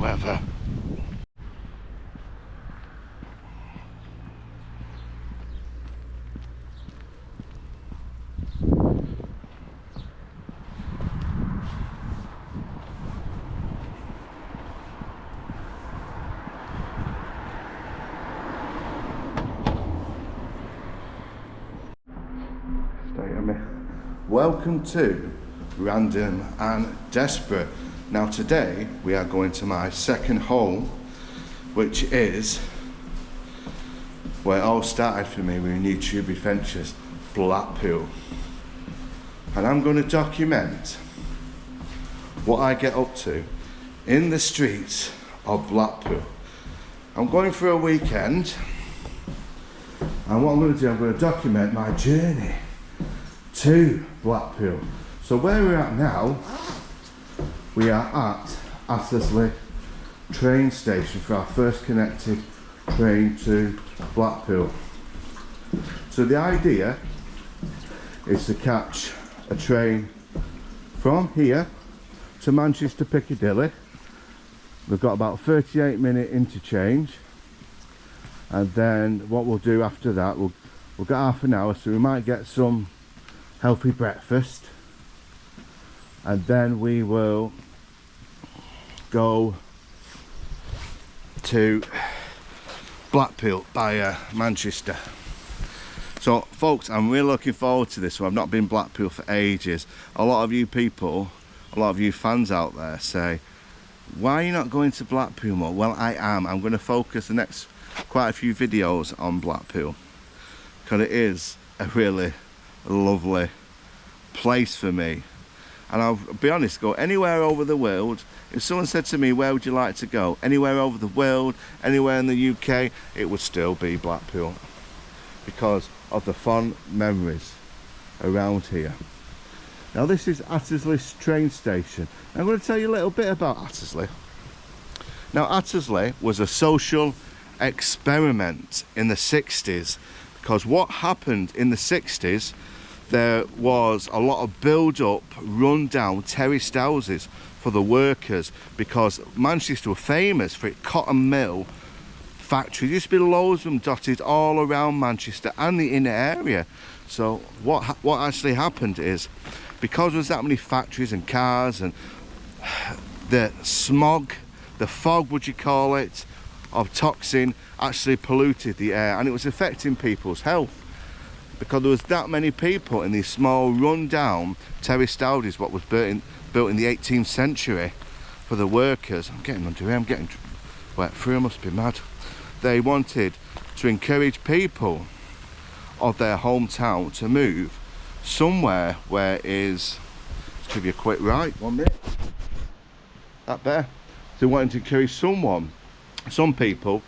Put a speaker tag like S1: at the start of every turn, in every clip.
S1: weather. Welcome to Random and Desperate. Now today we are going to my second home, which is where it all started for me with new tube adventures, Blackpool. And I'm going to document what I get up to in the streets of Blackpool. I'm going for a weekend, and what I'm going to do, I'm going to document my journey to Blackpool. So where we're at now, we are at Hattersley train station for our first connected train to Blackpool. So the idea is to catch a train from here to Manchester Piccadilly. We've got about 38-minute interchange, and then what we'll do after that, we'll get half an hour, so we might get some healthy breakfast, and then we will go to Blackpool via Manchester. So folks, I'm really looking forward to this one. I've not been Blackpool for ages. A lot of you people, a lot of you fans out there say, why are you not going to Blackpool more? Well, I am. I'm going to focus the next quite a few videos on Blackpool, because it is a really lovely place for me. And I'll be honest, go anywhere over the world. If someone said to me, where would you like to go? Anywhere over the world, anywhere in the UK, it would still be Blackpool, because of the fond memories around here. Now this is Hattersley train station. I'm going to tell you a little bit about Hattersley. Now Hattersley was a social experiment in the 60s, because what happened in the 60s, there was a lot of build-up, run-down, terraced houses for the workers, because Manchester were famous for its cotton mill factories. There used to be loads of them dotted all around Manchester and the inner area. So what actually happened is, because there was that many factories and cars, and the smog, the fog would you call it, of toxin actually polluted the air, and it was affecting people's health, because there was that many people in these small run-down terraced houses what was built in the 18th century for the workers. I'm getting under here, I'm getting wet through, I must be mad. They wanted to encourage people of their hometown to move somewhere where is, let's give you a quick right, 1 minute, that there. They wanted to encourage some people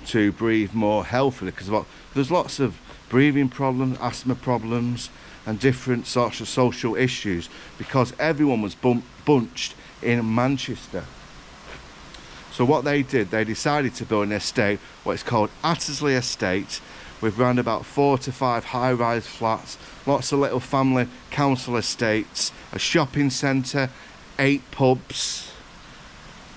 S1: to breathe more healthily, because there's lots of breathing problems, asthma problems, and different sorts of social issues, because everyone was bunched in Manchester. So what they did, they decided to build an estate, what is called Hattersley Estate, with around about 4 to 5 high-rise flats, lots of little family council estates, a shopping centre, 8 pubs,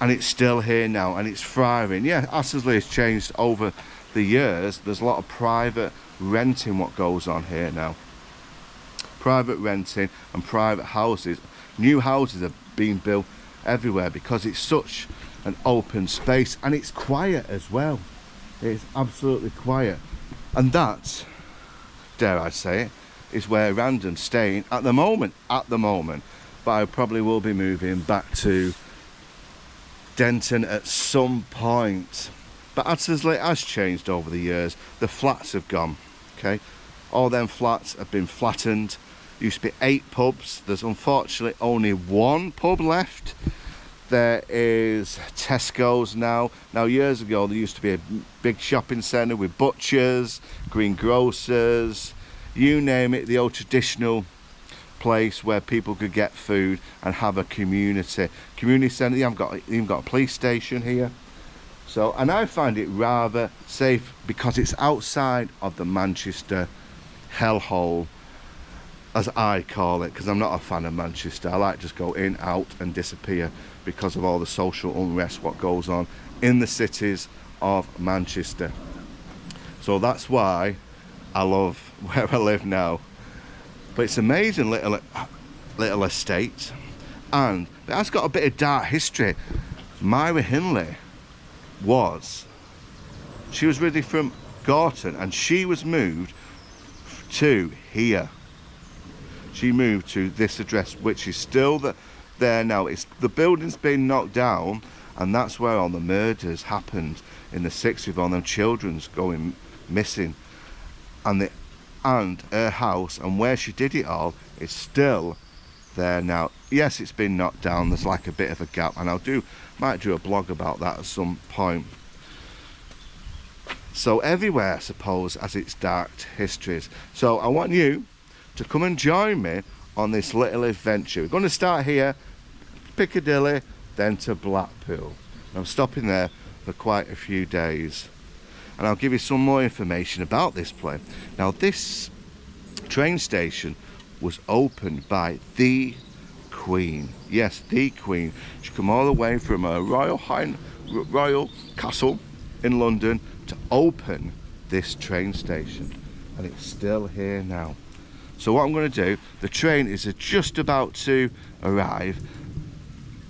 S1: and it's still here now, and it's thriving. Yeah, Hattersley has changed over the years. There's a lot of private renting what goes on here now. Private renting and private houses. New houses are being built everywhere, because it's such an open space, and it's quiet as well. It's absolutely quiet. And that, dare I say it, is where Randon's staying at the moment. But I probably will be moving back to Denton at some point. But Hattersley has changed over the years. The flats have gone, okay? All them flats have been flattened. Used to be 8 pubs. There's unfortunately only 1 pub left. There is Tesco's now. Now years ago there used to be a big shopping centre with butchers, greengrocers, you name it, the old traditional place where people could get food and have a community centre. You haven't even got a police station here. So, and I find it rather safe, because it's outside of the Manchester hellhole as I call it, because I'm not a fan of Manchester. I like to just go in, out and disappear because of all the social unrest what goes on in the cities of Manchester. So that's why I love where I live now. But it's amazing little estate, and it has got a bit of dark history. Myra Hindley she was really from Gorton, and she was moved to here. She moved to this address, which is still there now. The building's been knocked down, and that's where all the murders happened in the 60s, with all them children's going missing. And her house and where she did it all is still there now. Yes, it's been knocked down. There's like a bit of a gap, and might do a blog about that at some point. So everywhere, I suppose, has its dark histories. So I want you to come and join me on this little adventure. We're going to start here, Piccadilly, then to Blackpool. I'm stopping there for quite a few days, and I'll give you some more information about this place. Now, this train station was opened by the Queen. Yes, the Queen. She came all the way from a royal castle in London to open this train station, and it's still here now. So what I'm going to do, the train is just about to arrive,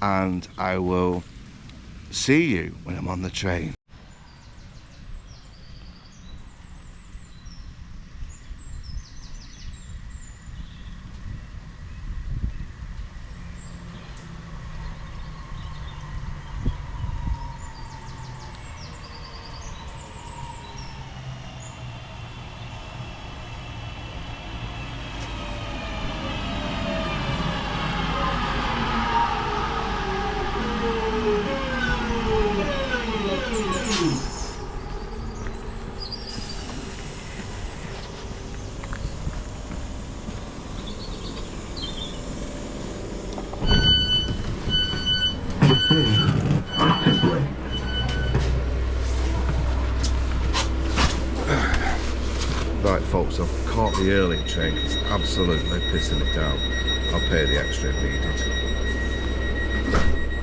S1: and I will see you when I'm on the train.
S2: Hattersley.
S1: Right folks, I've caught the early train. It's absolutely pissing it down. I'll pay the extra if needed.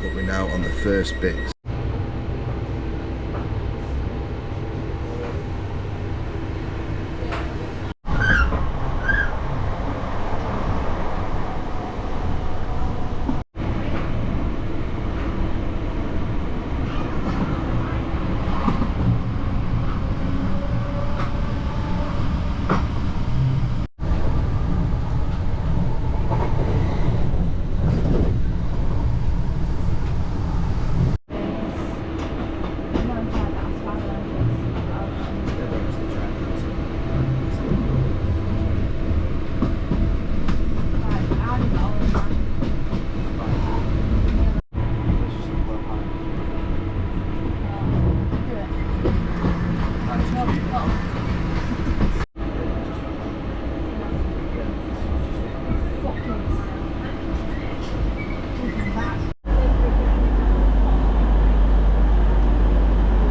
S1: But we're now on the first bit.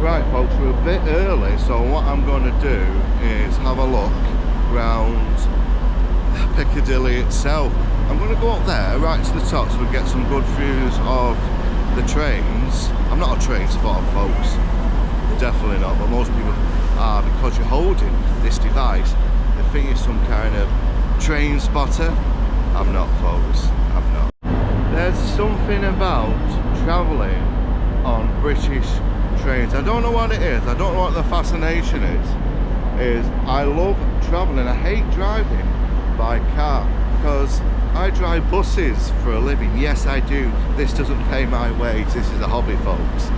S1: Right folks, we're a bit early, so what I'm going to do is have a look round Piccadilly itself. I'm going to go up there right to the top so we get some good views of the trains. I'm not a train spotter folks, definitely not, but most people are, because you're holding this device. They think you're some kind of train spotter. I'm not folks, I'm not. There's something about travelling on British trains. I don't know what it is. I don't know what the fascination is I love travelling. I hate driving by car because I drive buses for a living. Yes, I do. This doesn't pay my wage. This is a hobby, folks.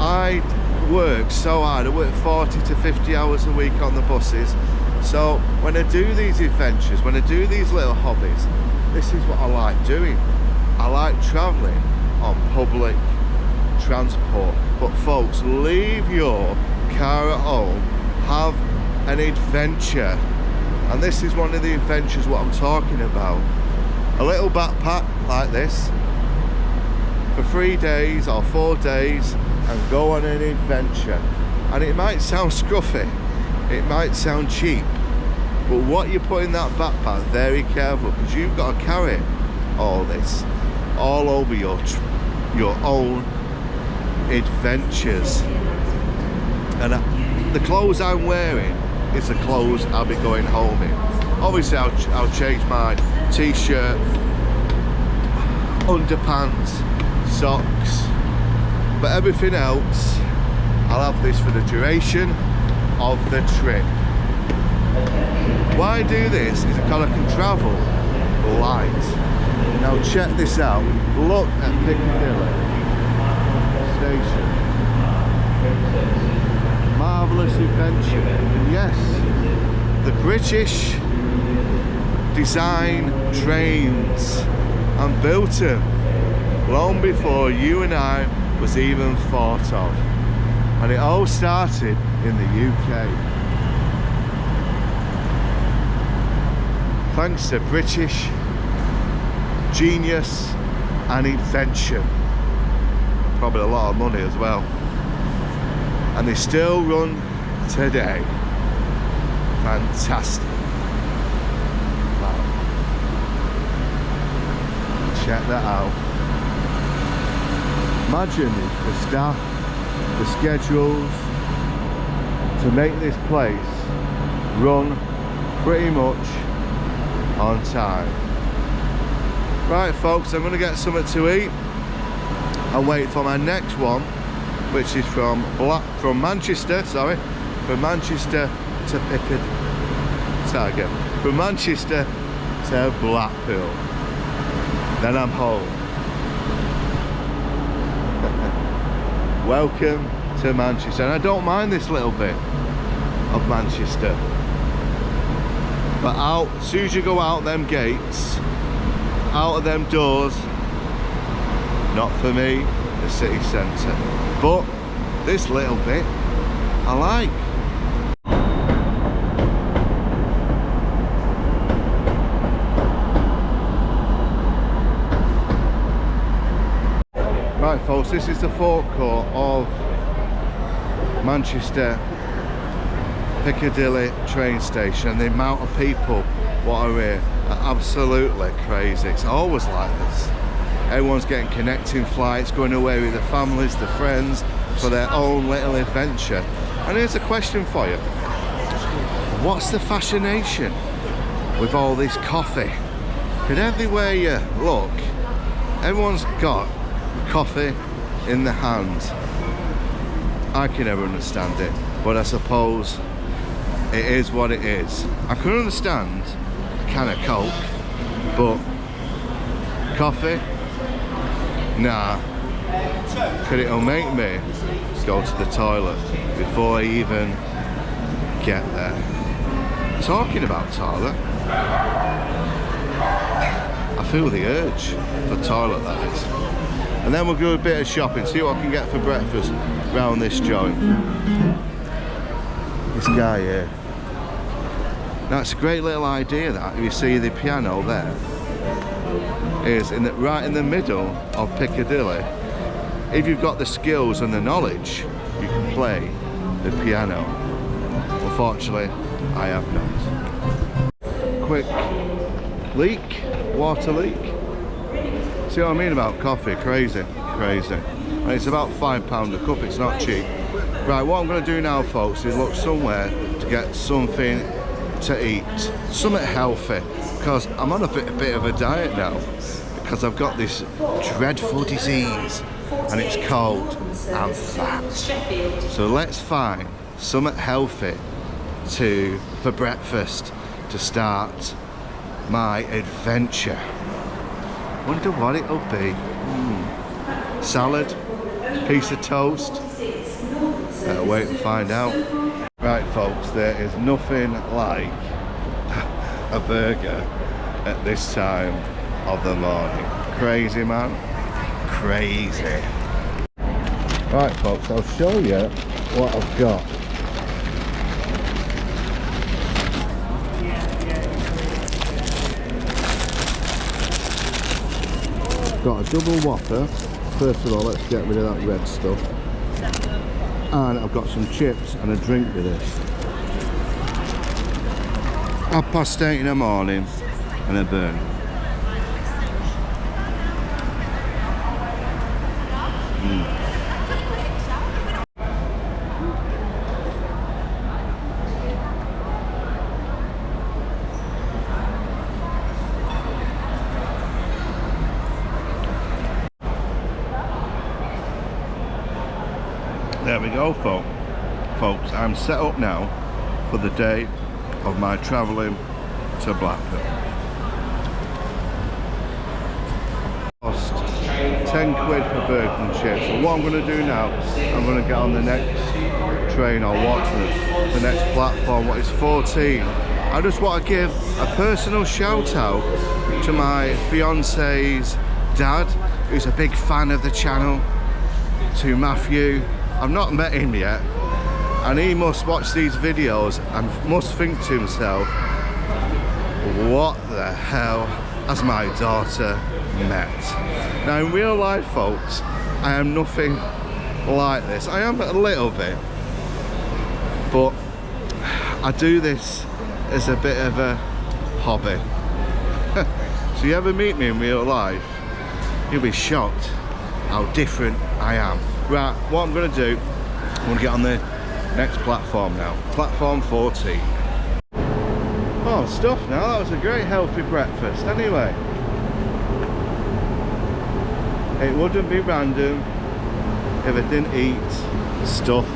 S1: I work so hard. I work 40 to 50 hours a week on the buses. So when I do these adventures, when I do these little hobbies, this is what I like doing. I like travelling on public transport. But folks, leave your car at home, have an adventure, and this is one of the adventures what I'm talking about. A little backpack like this for 3 days or 4 days and go on an adventure. And it might sound scruffy, it might sound cheap, But what you put in that backpack, very careful, because you've got to carry all this all over your own adventures. And the clothes I'm wearing is the clothes I'll be going home in. Obviously I'll change my t-shirt, underpants, socks, but everything else I'll have this for the duration of the trip. Why I do this is because I can travel light. Now check this out, look at Piccadilly station. Marvellous adventure. And yes, the British design trains and built them long before you and I was even thought of. And it all started in the UK. Thanks to British genius and invention. Probably a lot of money as well. And they still run today. Fantastic. Wow. Check that out. Imagine the staff, the schedules to make this place run pretty much on time. Right folks, I'm going to get something to eat and wait for my next one, which is from Manchester to Piccadilly. Start again. From Manchester to Blackpool. Then I'm home. Welcome to Manchester. And I don't mind this little bit of Manchester. But out, as soon as you go out them gates, out of them doors, not for me, the city centre. But this little bit, I like. Right folks, this is the forecourt of Manchester Piccadilly train station. The amount of people what are here are absolutely crazy. It's always like this. Everyone's getting connecting flights, going away with their families, their friends, for their own little adventure. And here's a question for you. What's the fascination with all this coffee? Because everywhere you look, everyone's got coffee in the hand. I can never understand it, but I suppose it is what it is. I can understand a can of Coke, but coffee? Nah. Because it'll make me go to the toilet before I even get there. Talking about toilet, I feel the urge for toilet, that is. And then we'll do a bit of shopping, see what I can get for breakfast round this joint. This guy here. That's a great little idea, that. You see the piano there is right in the middle of Piccadilly. If you've got the skills and the knowledge, you can play the piano. Unfortunately, I have not. Quick leak, water leak. See what I mean about coffee? Crazy, crazy. And it's about £5 a cup, it's not cheap. Right, what I'm going to do now folks is look somewhere to get something to eat, something healthy, because I'm on a bit of a diet now, because I've got this dreadful disease and it's called I'm fat. So let's find something healthy for breakfast to start my adventure. Wonder what it'll be. Salad, piece of toast. Better wait and find out. Right folks, there is nothing like a burger at this time of the morning. Crazy, man. Crazy. Right folks, I'll show you what I've got. Got a double whopper. First of all, let's get rid of that red stuff. And I've got some chips and a drink with this. 8:30 in the morning and a burn. There we go, folks. I'm set up now for the day of my travelling to Blackpool. Cost 10 quid for burger and chips. So what I'm going to do now, I'm going to get on the next train or watch the next platform, what is 14. I just want to give a personal shout out to my fiance's dad, who's a big fan of the channel, to Matthew. I've not met him yet, and he must watch these videos and must think to himself, what the hell has my daughter met? Now in real life, folks, I am nothing like this. I am a little bit, but I do this as a bit of a hobby. So you ever meet me in real life, you'll be shocked how different I am. Right, what I'm going to do, I'm going to get on the next platform now. Platform 14. Oh, stuff now. That was a great healthy breakfast. Anyway, it wouldn't be random if I didn't eat stuff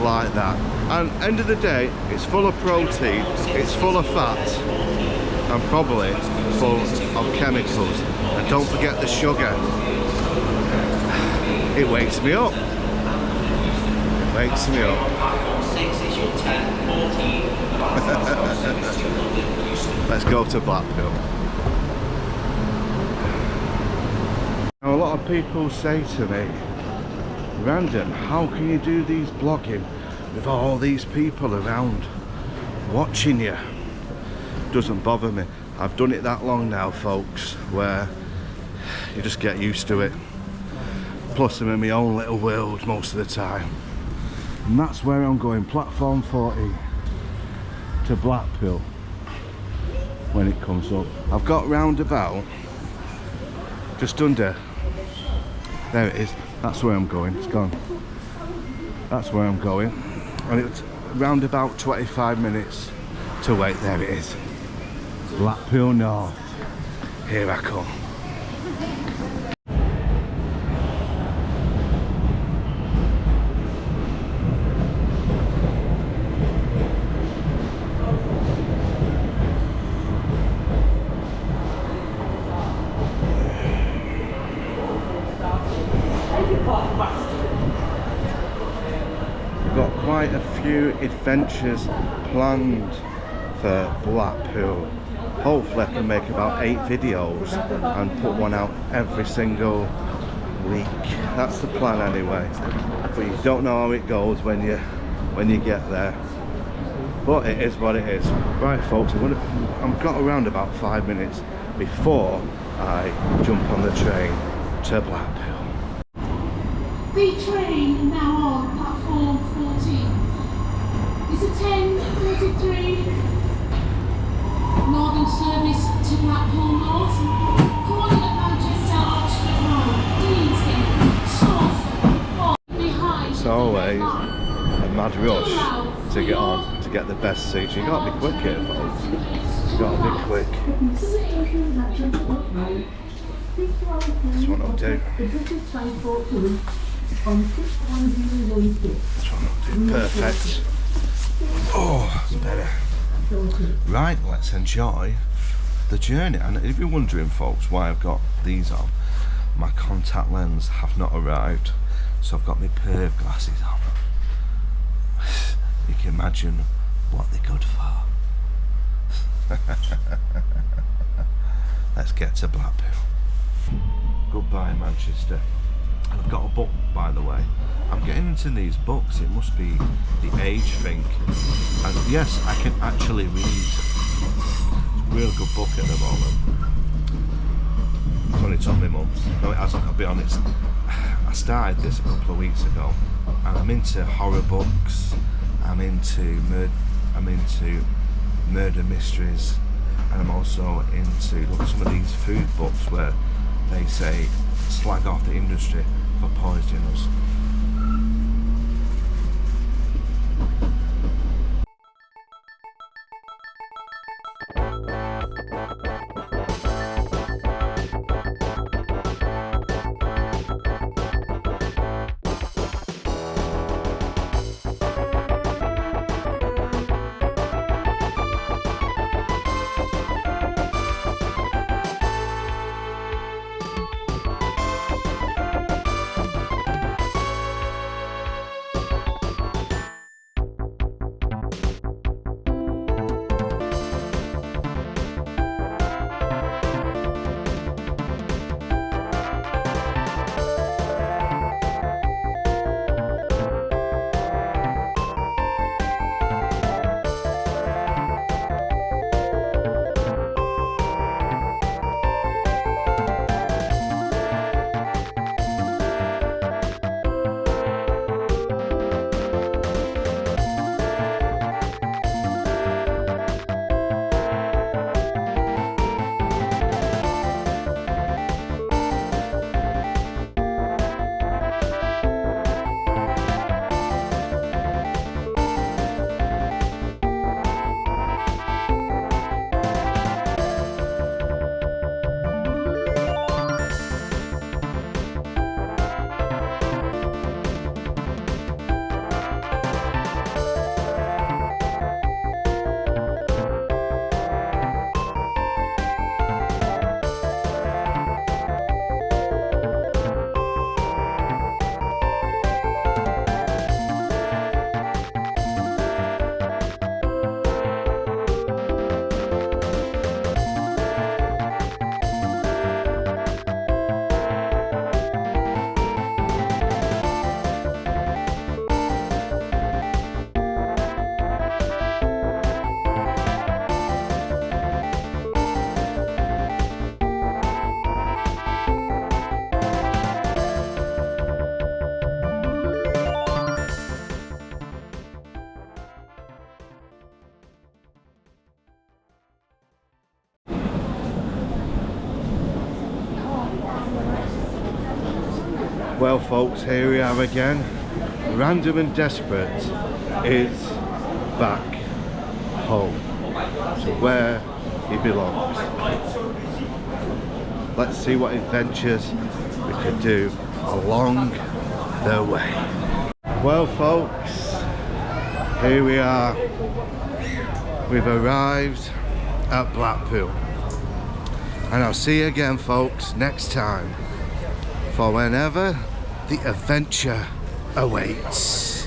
S1: like that. And end of the day, it's full of protein, it's full of fat, and probably full of chemicals. And don't forget the sugar. It wakes me up. It wakes me up. Let's go to Blackpool. Now, a lot of people say to me, Random, how can you do these vlogging with all these people around watching you? Doesn't bother me. I've done it that long now, folks, where you just get used to it. Plus I'm in my own little world most of the time. And that's where I'm going, platform 40 to Blackpool when it comes up. I've got round about just under, there it is, that's where I'm going, it's gone. That's where I'm going. And it's round about 25 minutes to wait, there it is. Blackpool North, here I come. Got quite a few adventures planned for Blackpool. Hopefully I can make about 8 videos and put one out every single week. That's the plan anyway. But you don't know how it goes when you get there. But it is what it is. Right, folks, I've got around about 5 minutes before I jump on the train to Blackpool.
S3: The train now on platform 14 is a 10:33 Northern service to Blackpool North, calling at Manchester, Oxford Road, Deansgate, Salford, behind.
S1: It's always a mad rush to get on, to get the best seats. You gotta be quick here, folks. You gotta be quick. That's what I'll do. That's what I'll do. Perfect. Oh, that's better. Right, let's enjoy the journey. And if you're wondering, folks, why I've got these on, my contact lens have not arrived, so I've got my perv glasses on. You can imagine what they're good for. Let's get to Blackpool. Goodbye, Manchester. And I've got a book, by the way. I'm getting into these books. It must be the age thing. And yes, I can actually read. It's a real good book at the moment. It's only took me months. No, it hasn't, I'll be honest. I started this a couple of weeks ago, and I'm into horror books. I'm into murder mysteries, and I'm also into look, some of these food books where they say slag off the industry for poisoning us. Well folks, here we are again. Random and Desperate is back home, to where he belongs. Let's see what adventures we can do along the way. Well folks, here we are. We've arrived at Blackpool. And I'll see you again folks next time, for whenever the adventure awaits.